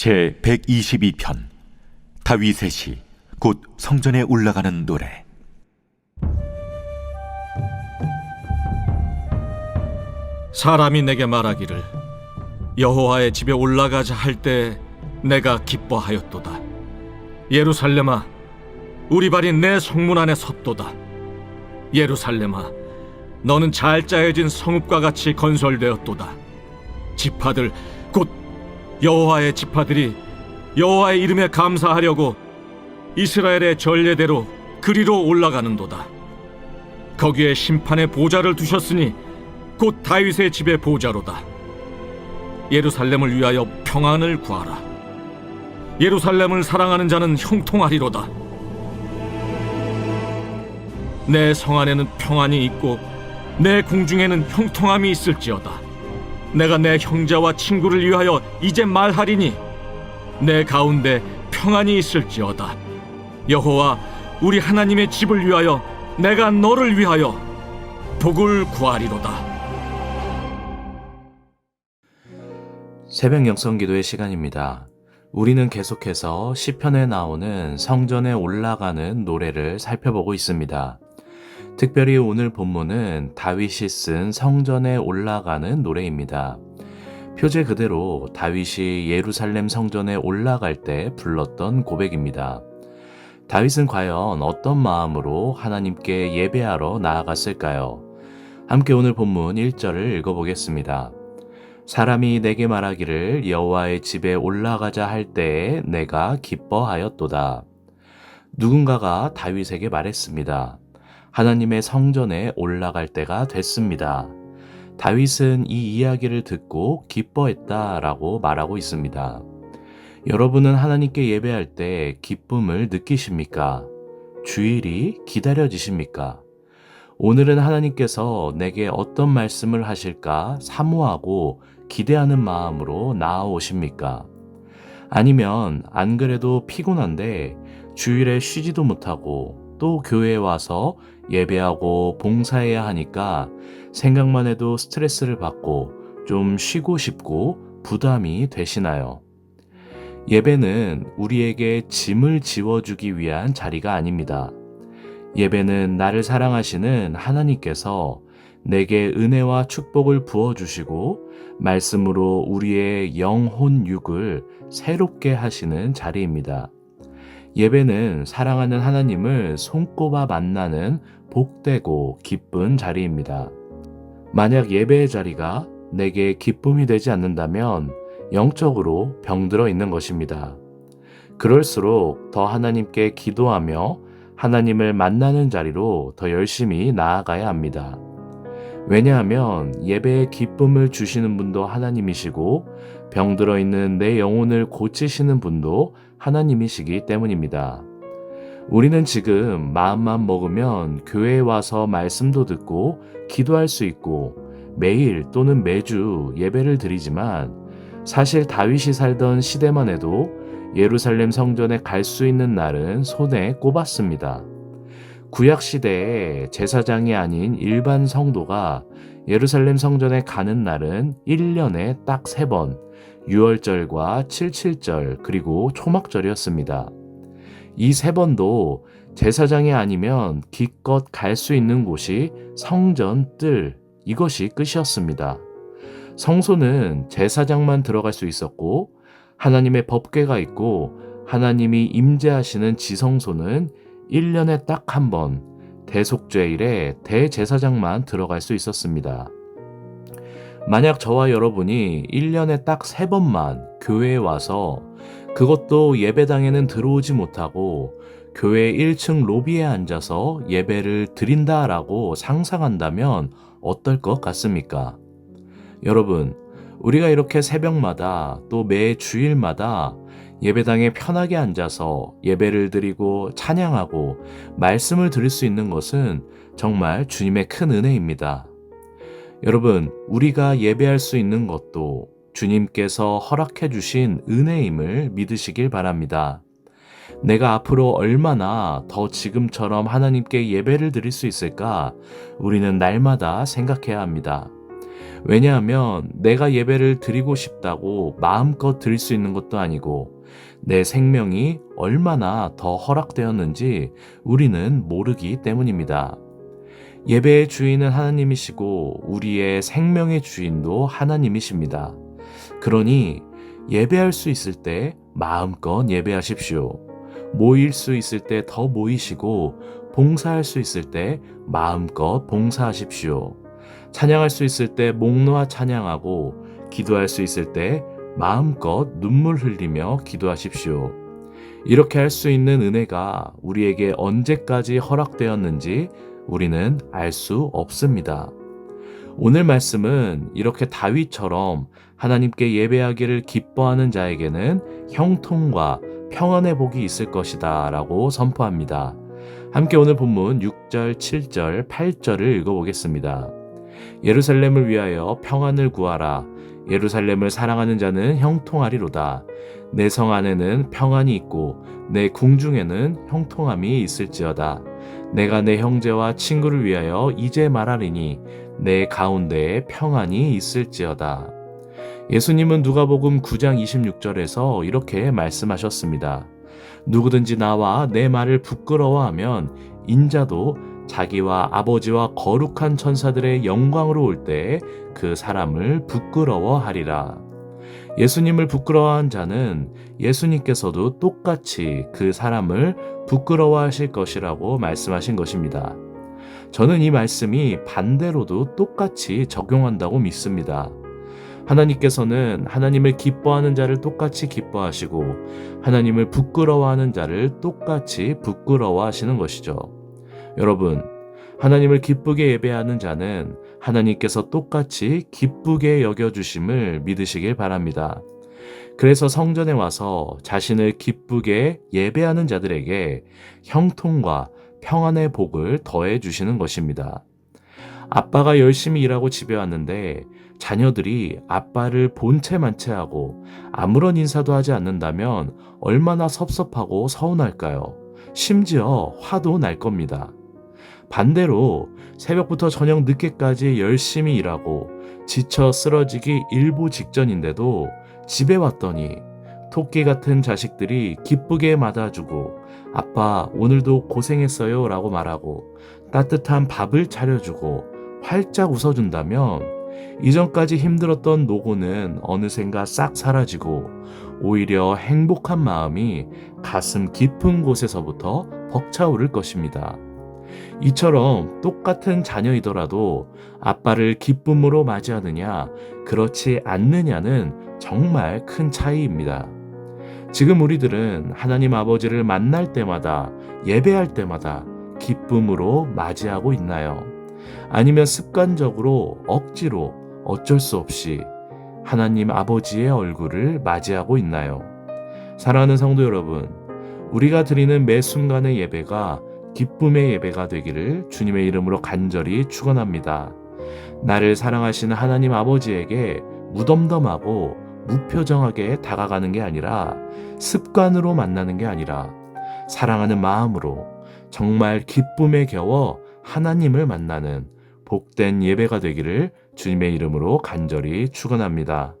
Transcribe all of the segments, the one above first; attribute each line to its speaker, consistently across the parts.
Speaker 1: 제 122편 다윗의 시 곧 성전에 올라가는 노래.
Speaker 2: 사람이 내게 말하기를 여호와의 집에 올라가자 할 때 내가 기뻐하였도다. 예루살렘아, 우리 발이 내 성문 안에 섰도다. 예루살렘아, 너는 잘 짜여진 성읍과 같이 건설되었도다. 지파들 곧 여호와의 지파들이 여호와의 이름에 감사하려고 이스라엘의 전례대로 그리로 올라가는도다. 거기에 심판의 보좌를 두셨으니 곧 다윗의 집의 보좌로다. 예루살렘을 위하여 평안을 구하라. 예루살렘을 사랑하는 자는 형통하리로다. 내 성 안에는 평안이 있고 내 궁중에는 형통함이 있을지어다. 내가 내 형제와 친구를 위하여 이제 말하리니 내 가운데 평안이 있을지어다. 여호와 우리 하나님의 집을 위하여 내가 너를 위하여 복을 구하리로다.
Speaker 3: 새벽 영성기도의 시간입니다. 우리는 계속해서 시편에 나오는 성전에 올라가는 노래를 살펴보고 있습니다. 특별히 오늘 본문은 다윗이 쓴 성전에 올라가는 노래입니다. 표제 그대로 다윗이 예루살렘 성전에 올라갈 때 불렀던 고백입니다. 다윗은 과연 어떤 마음으로 하나님께 예배하러 나아갔을까요? 함께 오늘 본문 1절을 읽어보겠습니다. 사람이 내게 말하기를 여호와의 집에 올라가자 할 때에 내가 기뻐하였도다. 누군가가 다윗에게 말했습니다. 하나님의 성전에 올라갈 때가 됐습니다. 다윗은 이 이야기를 듣고 기뻐했다라고 말하고 있습니다. 여러분은 하나님께 예배할 때 기쁨을 느끼십니까? 주일이 기다려지십니까? 오늘은 하나님께서 내게 어떤 말씀을 하실까 사모하고 기대하는 마음으로 나아오십니까? 아니면 안 그래도 피곤한데 주일에 쉬지도 못하고 또 교회에 와서 예배하고 봉사해야 하니까 생각만 해도 스트레스를 받고 좀 쉬고 싶고 부담이 되시나요? 예배는 우리에게 짐을 지워주기 위한 자리가 아닙니다. 예배는 나를 사랑하시는 하나님께서 내게 은혜와 축복을 부어주시고 말씀으로 우리의 영혼 육을 새롭게 하시는 자리입니다. 예배는 사랑하는 하나님을 손꼽아 만나는 복되고 기쁜 자리입니다. 만약 예배의 자리가 내게 기쁨이 되지 않는다면 영적으로 병들어 있는 것입니다. 그럴수록 더 하나님께 기도하며 하나님을 만나는 자리로 더 열심히 나아가야 합니다. 왜냐하면 예배에 기쁨을 주시는 분도 하나님이시고 병들어 있는 내 영혼을 고치시는 분도 하나님이시기 때문입니다. 우리는 지금 마음만 먹으면 교회에 와서 말씀도 듣고 기도할 수 있고 매일 또는 매주 예배를 드리지만 사실 다윗이 살던 시대만 해도 예루살렘 성전에 갈 수 있는 날은 손에 꼽았습니다. 구약시대에 제사장이 아닌 일반 성도가 예루살렘 성전에 가는 날은 1년에 딱 3번, 6월절과 77절 그리고 초막절이었습니다. 이 3번도 제사장이 아니면 기껏 갈 수 있는 곳이 성전 뜰, 이것이 끝이었습니다. 성소는 제사장만 들어갈 수 있었고 하나님의 법궤가 있고 하나님이 임재하시는 지성소는 1년에 딱 1번 대속죄일에 대제사장만 들어갈 수 있었습니다. 만약 저와 여러분이 1년에 딱 3번만 교회에 와서 그것도 예배당에는 들어오지 못하고 교회 1층 로비에 앉아서 예배를 드린다라고 상상한다면 어떨 것 같습니까? 여러분, 우리가 이렇게 새벽마다 또 매 주일마다 예배당에 편하게 앉아서 예배를 드리고 찬양하고 말씀을 들을 수 있는 것은 정말 주님의 큰 은혜입니다. 여러분, 우리가 예배할 수 있는 것도 주님께서 허락해 주신 은혜임을 믿으시길 바랍니다. 내가 앞으로 얼마나 더 지금처럼 하나님께 예배를 드릴 수 있을까 우리는 날마다 생각해야 합니다. 왜냐하면 내가 예배를 드리고 싶다고 마음껏 드릴 수 있는 것도 아니고 내 생명이 얼마나 더 허락되었는지 우리는 모르기 때문입니다. 예배의 주인은 하나님이시고 우리의 생명의 주인도 하나님이십니다. 그러니 예배할 수 있을 때 마음껏 예배하십시오. 모일 수 있을 때 더 모이시고 봉사할 수 있을 때 마음껏 봉사하십시오. 찬양할 수 있을 때 목 놓아 찬양하고 기도할 수 있을 때 마음껏 눈물 흘리며 기도하십시오. 이렇게 할 수 있는 은혜가 우리에게 언제까지 허락되었는지 우리는 알 수 없습니다. 오늘 말씀은 이렇게 다윗처럼 하나님께 예배하기를 기뻐하는 자에게는 형통과 평안의 복이 있을 것이다 라고 선포합니다. 함께 오늘 본문 6절, 7절, 8절을 읽어보겠습니다. 예루살렘을 위하여 평안을 구하라. 예루살렘을 사랑하는 자는 형통하리로다. 내 성 안에는 평안이 있고 내 궁중에는 형통함이 있을지어다. 내가 내 형제와 친구를 위하여 이제 말하리니 내 가운데에 평안이 있을지어다. 예수님은 누가복음 9장 26절에서 이렇게 말씀하셨습니다. 누구든지 나와 내 말을 부끄러워하면 인자도 자기와 아버지와 거룩한 천사들의 영광으로 올 때에 그 사람을 부끄러워하리라. 예수님을 부끄러워한 자는 예수님께서도 똑같이 그 사람을 부끄러워하실 것이라고 말씀하신 것입니다. 저는 이 말씀이 반대로도 똑같이 적용한다고 믿습니다. 하나님께서는 하나님을 기뻐하는 자를 똑같이 기뻐하시고 하나님을 부끄러워하는 자를 똑같이 부끄러워하시는 것이죠. 여러분, 하나님을 기쁘게 예배하는 자는 하나님께서 똑같이 기쁘게 여겨주심을 믿으시길 바랍니다. 그래서 성전에 와서 자신을 기쁘게 예배하는 자들에게 형통과 평안의 복을 더해 주시는 것입니다. 아빠가 열심히 일하고 집에 왔는데 자녀들이 아빠를 본체 만체하고 아무런 인사도 하지 않는다면 얼마나 섭섭하고 서운할까요? 심지어 화도 날 겁니다. 반대로 새벽부터 저녁 늦게까지 열심히 일하고 지쳐 쓰러지기 일보 직전인데도 집에 왔더니 토끼 같은 자식들이 기쁘게 맞아주고 아빠 오늘도 고생했어요 라고 말하고 따뜻한 밥을 차려주고 활짝 웃어준다면 이전까지 힘들었던 노고는 어느샌가 싹 사라지고 오히려 행복한 마음이 가슴 깊은 곳에서부터 벅차오를 것입니다. 이처럼 똑같은 자녀이더라도 아빠를 기쁨으로 맞이하느냐 그렇지 않느냐는 정말 큰 차이입니다. 지금 우리들은 하나님 아버지를 만날 때마다 예배할 때마다 기쁨으로 맞이하고 있나요? 아니면 습관적으로 억지로 어쩔 수 없이 하나님 아버지의 얼굴을 맞이하고 있나요? 사랑하는 성도 여러분, 우리가 드리는 매 순간의 예배가 기쁨의 예배가 되기를 주님의 이름으로 간절히 축원합니다. 나를 사랑하시는 하나님 아버지에게 무덤덤하고 무표정하게 다가가는 게 아니라 습관으로 만나는 게 아니라 사랑하는 마음으로 정말 기쁨에 겨워 하나님을 만나는 복된 예배가 되기를 주님의 이름으로 간절히 축원합니다.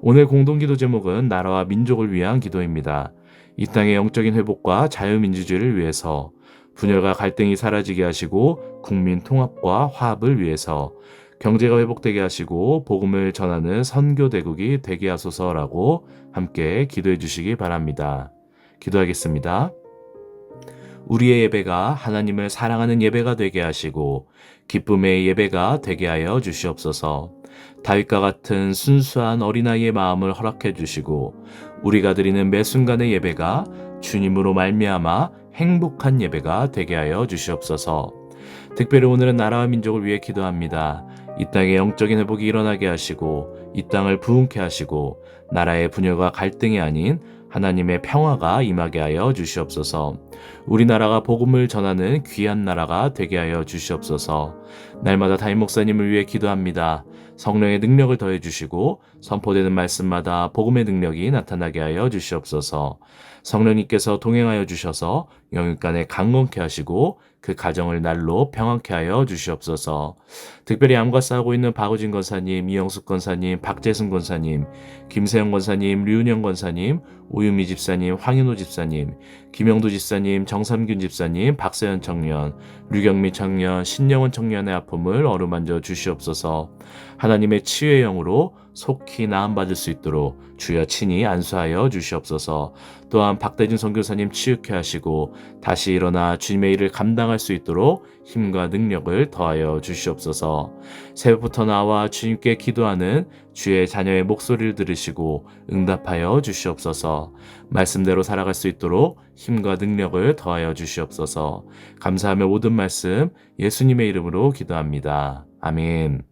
Speaker 3: 오늘 공동기도 제목은 나라와 민족을 위한 기도입니다. 이 땅의 영적인 회복과 자유민주주의를 위해서 분열과 갈등이 사라지게 하시고 국민 통합과 화합을 위해서 경제가 회복되게 하시고 복음을 전하는 선교대국이 되게 하소서라고 함께 기도해 주시기 바랍니다. 기도하겠습니다. 우리의 예배가 하나님을 사랑하는 예배가 되게 하시고 기쁨의 예배가 되게 하여 주시옵소서. 다윗과 같은 순수한 어린아이의 마음을 허락해 주시고 우리가 드리는 매 순간의 예배가 주님으로 말미암아 행복한 예배가 되게 하여 주시옵소서. 특별히 오늘은 나라와 민족을 위해 기도합니다. 이 땅에 영적인 회복이 일어나게 하시고 이 땅을 부흥케 하시고 나라의 분열과 갈등이 아닌 하나님의 평화가 임하게 하여 주시옵소서. 우리나라가 복음을 전하는 귀한 나라가 되게 하여 주시옵소서. 날마다 담임 목사님을 위해 기도합니다. 성령의 능력을 더해 주시고 선포되는 말씀마다 복음의 능력이 나타나게 하여 주시옵소서. 성령님께서 동행하여 주셔서 영육간에 강건케 하시고 그 가정을 날로 평안케 하여 주시옵소서. 특별히 암과 싸우고 있는 박우진 권사님, 이영숙 권사님, 박재승 권사님, 김세영 권사님, 류은영 권사님, 오유미 집사님, 황인호 집사님, 김영도 집사님, 정삼균 집사님, 박세현 청년, 류경미 청년, 신영원 청년의 아픔을 어루만져 주시옵소서. 하나님의 치유의 영으로 속히 나음받을 수 있도록 주여 친히 안수하여 주시옵소서. 또한 박대진 선교사님 치유케 하시고 다시 일어나 주님의 일을 감당할 수 있도록 힘과 능력을 더하여 주시옵소서. 새벽부터 나와 주님께 기도하는 주의 자녀의 목소리를 들으시고 응답하여 주시옵소서. 말씀대로 살아갈 수 있도록 힘과 능력을 더하여 주시옵소서. 감사하며 모든 말씀 예수님의 이름으로 기도합니다. 아멘.